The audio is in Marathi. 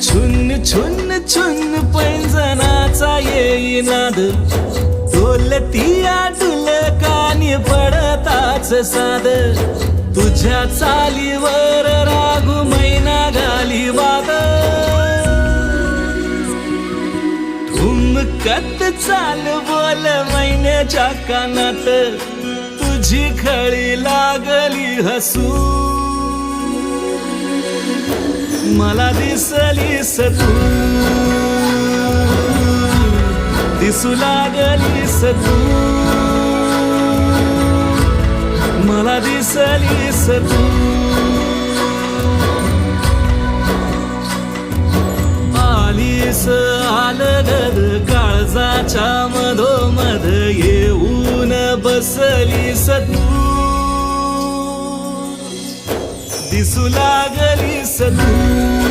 छुन छुन छुन पैंजनाचा येई नाद, डोलतीया डुलकानी पडताच साद. तुझ्या चालीवर रागू मैना घाली वाद, ठुमकत चाल बोल मैन्याच्या कानात. तुझी खळी लागली हसू, मला दिसलीस तू, दिसू लागलीस तू, मला दिसलीस तू. आलीस आलगद काळजाच्या मधोमध, येऊन बसलीस तू, दिसू लागलीस तू.